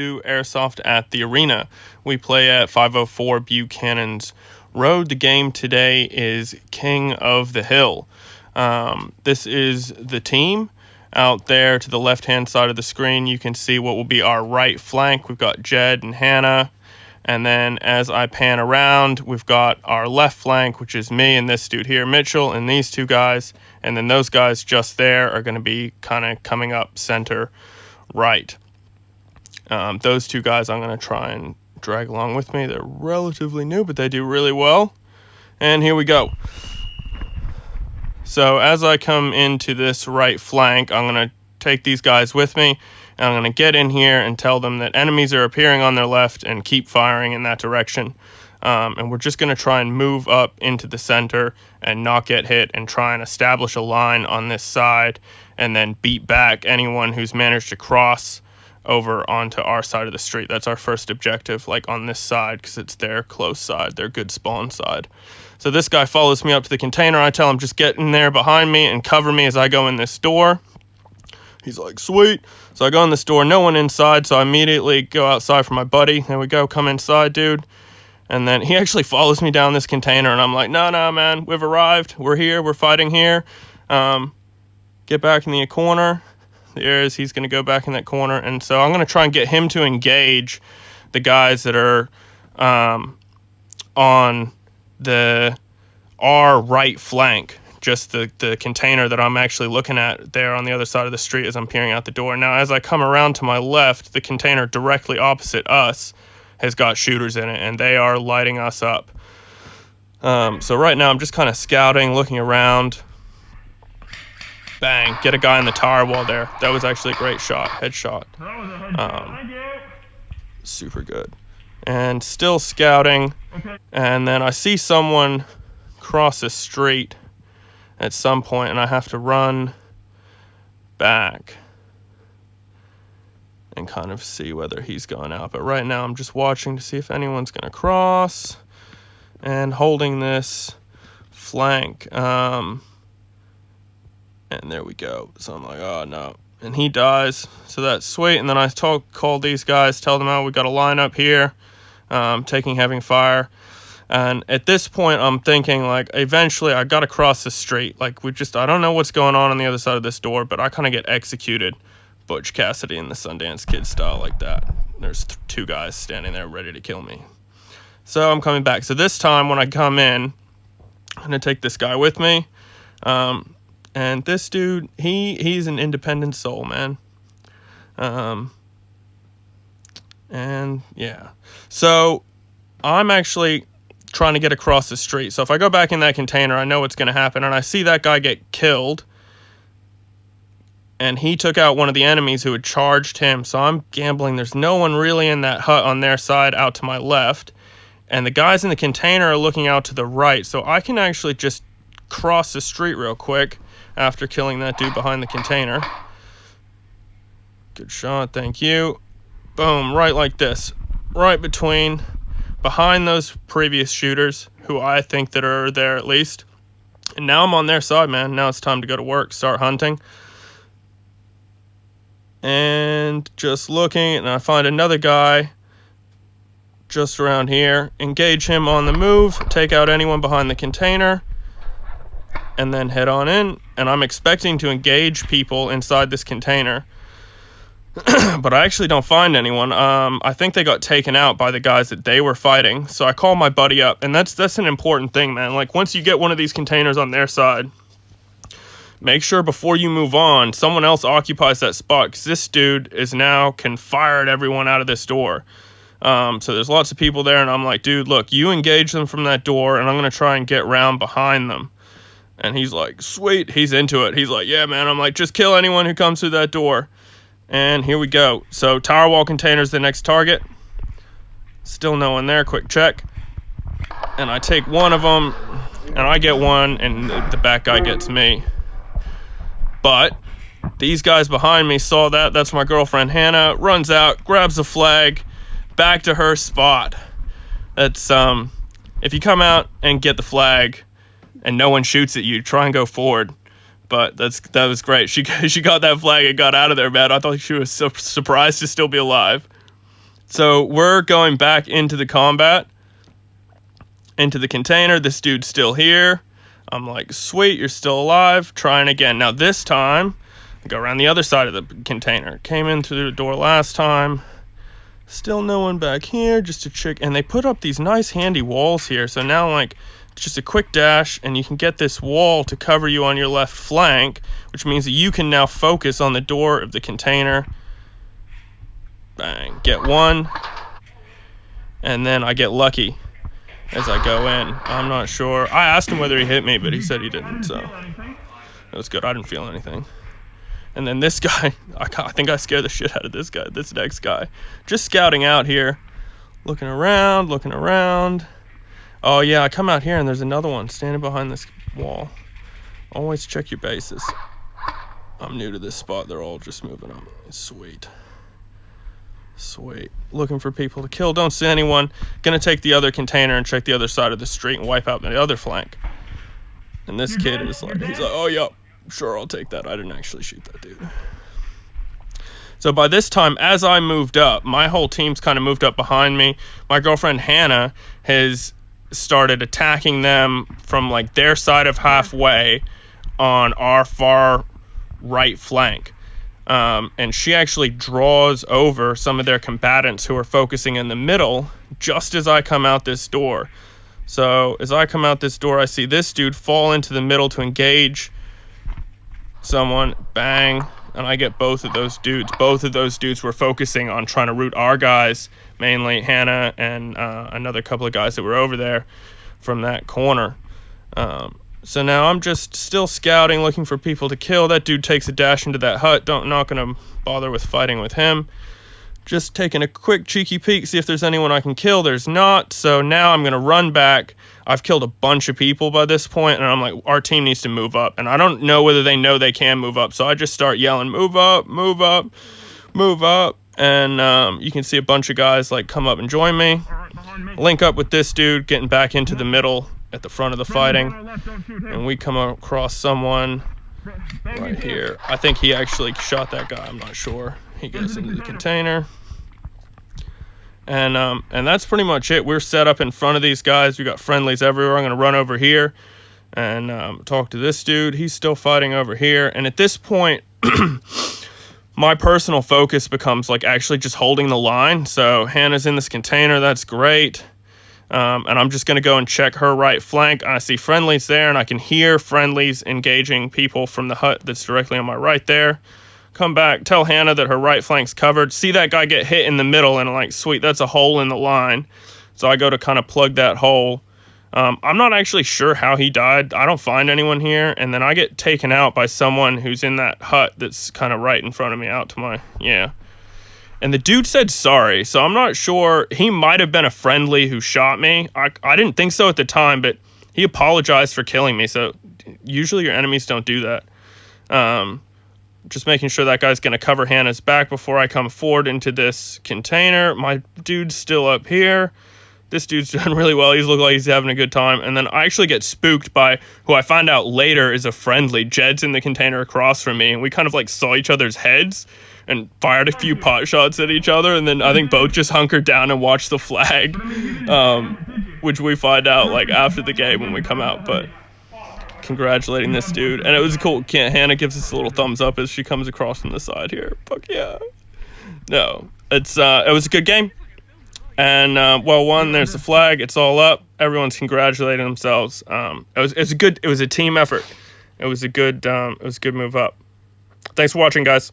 Airsoft at the arena. We play at 504 Buchanan's Road. The game today is King of the Hill. This is the team. Out there to the left-hand side of the screen, you can see what will be our right flank. We've got Jed and Hannah. And then as I pan around, we've got our left flank, which is me and this dude here, Mitchell, and these two guys. And then those guys just there are going to be kind of coming up center right. Those two guys I'm going to try and drag along with me. They're relatively new, but they do really well. And here we go. So as I come into this right flank, I'm going to take these guys with me, and I'm going to get in here and tell them that enemies are appearing on their left and keep firing in that direction. And we're just going to try and move up into the center and not get hit and try and establish a line on this side and then beat back anyone who's managed to cross over onto our side of the street. That's our first objective, like on this side, because it's their close side, their good spawn side. So this guy follows me up to the container. I tell him just get in there behind me and cover me as I go in this door. He's like, sweet. So I go in this door, no one inside, so I immediately go outside for my buddy. There we go, come inside, dude. And then he actually follows me down this container, and I'm like, no, man, we've arrived. We're here, we're fighting here. Get back in the corner. He's going to go back in that corner. And so I'm going to try and get him to engage the guys that are on our right flank, just the container that I'm actually looking at there on the other side of the street as I'm peering out the door. Now, as I come around to my left, the container directly opposite us has got shooters in it, and they are lighting us up. So right now I'm just kind of scouting, looking around. Bang, get a guy in the tire wall there. That was actually a great shot, headshot. Super good. And still scouting, and then I see someone cross the street at some point, and I have to run back and kind of see whether he's going out. But right now I'm just watching to see if anyone's going to cross and holding this flank. And there we go. So I'm like, oh no. And he dies. So that's sweet. And then I call these guys, tell them, oh, we got a line up here, having fire. And at this point, I'm thinking, like, eventually I got to cross the street. Like, I don't know what's going on the other side of this door, but I kind of get executed Butch Cassidy in the Sundance Kid style like that. There's two guys standing there ready to kill me. So I'm coming back. So this time when I come in, I'm going to take this guy with me. And this dude, he's an independent soul, man. And yeah. So I'm actually trying to get across the street. So if I go back in that container, I know what's going to happen. And I see that guy get killed. And he took out one of the enemies who had charged him. So I'm gambling there's no one really in that hut on their side out to my left. And the guys in the container are looking out to the right. So I can actually just cross the street real quick after killing that dude behind the container. Good shot, thank you. Boom, right like this. Right behind those previous shooters, who I think that are there at least. And now I'm on their side, man. Now it's time to go to work, start hunting. And just looking, and I find another guy just around here. Engage him on the move, take out anyone behind the container, and then head on in. And I'm expecting to engage people inside this container. But I actually don't find anyone. I think they got taken out by the guys that they were fighting. So I call my buddy up, and that's an important thing, man. Like, once you get one of these containers on their side, make sure before you move on, someone else occupies that spot, because this dude can fire at everyone out of this door. So there's lots of people there, and I'm like, dude, look, you engage them from that door, and I'm going to try and get round behind them. And he's like, sweet, he's into it. He's like, yeah, man. I'm like, just kill anyone who comes through that door. And here we go. So tower wall container's the next target. Still no one there. Quick check. And I take one of them, and I get one, and the back guy gets me. But these guys behind me saw that. That's my girlfriend, Hannah. Runs out, grabs the flag, back to her spot. That's, if you come out and get the flag and no one shoots at you, try and go forward. But that was great. She got that flag and got out of there, man. I thought she was surprised to still be alive. So we're going back into the combat, into the container. This dude's still here. I'm like, sweet, you're still alive. Trying again. Now this time, I go around the other side of the container. Came in through the door last time. Still no one back here, just a chick. And they put up these nice handy walls here. So now, like, it's just a quick dash, and you can get this wall to cover you on your left flank, which means that you can now focus on the door of the container. Bang, get one. And then I get lucky as I go in. I'm not sure. I asked him whether he hit me, but he said he didn't, so it was good. I didn't feel anything. And then this guy, I think I scared the shit out of this guy, this next guy. Just scouting out here, looking around. Oh yeah, I come out here and there's another one standing behind this wall. Always check your bases. I'm new to this spot. They're all just moving up. Sweet. Sweet. Looking for people to kill. Don't see anyone. Gonna take the other container and check the other side of the street and wipe out the other flank. And this kid is like, he's like, oh yeah, sure, I'll take that. I didn't actually shoot that dude. So by this time, as I moved up, my whole team's kind of moved up behind me. My girlfriend Hannah has started attacking them from like their side of halfway on our far right flank. And she actually draws over some of their combatants who are focusing in the middle just as I come out this door. So as I come out this door, I see this dude fall into the middle to engage someone. Bang. And I get both of those dudes. Both of those dudes were focusing on trying to root our guys, mainly Hannah and another couple of guys that were over there from that corner. So now I'm just still scouting, looking for people to kill. That dude takes a dash into that hut. Not going to bother with fighting with him. Just taking a quick cheeky peek, see if there's anyone I can kill. There's not. So now I'm going to run back. I've killed a bunch of people by this point, and I'm like, our team needs to move up. And I don't know whether they know they can move up. So I just start yelling, move up, move up, move up. And you can see a bunch of guys like come up and join me. Link up with this dude, getting back into the middle at the front of the fighting. And we come across someone right here. I think he actually shot that guy. I'm not sure. He goes into the container. And that's pretty much it. We're set up in front of these guys. We got friendlies everywhere. I'm going to run over here and talk to this dude. He's still fighting over here. And at this point, my personal focus becomes like actually just holding the line. So Hannah's in this container. That's great. And I'm just going to go and check her right flank. I see friendlies there, and I can hear friendlies engaging people from the hut that's directly on my right there. Come back, tell Hannah that her right flank's covered. See that guy get hit in the middle, and I'm like, sweet, that's a hole in the line. So I go to kind of plug that hole. I'm not actually sure how he died. I don't find anyone here. And then I get taken out by someone who's in that hut that's kind of right in front of me out to my, yeah. And the dude said sorry, so I'm not sure. He might have been a friendly who shot me. I didn't think so at the time, but he apologized for killing me. So usually your enemies don't do that. Just making sure that guy's going to cover Hannah's back before I come forward into this container. My dude's still up here. This dude's doing really well. He's looking like he's having a good time. And then I actually get spooked by who I find out later is a friendly. Jed's in the container across from me, and we kind of like saw each other's heads and fired a few pot shots at each other. And then I think both just hunkered down and watched the flag, which we find out like after the game when we come out. But congratulating this dude. And it was cool. Hannah gives us a little thumbs up as she comes across from the side here. Fuck yeah. No, it was a good game. And well won. There's the flag. It's all up. Everyone's congratulating themselves. It was a team effort. It was a good move up. Thanks for watching, guys.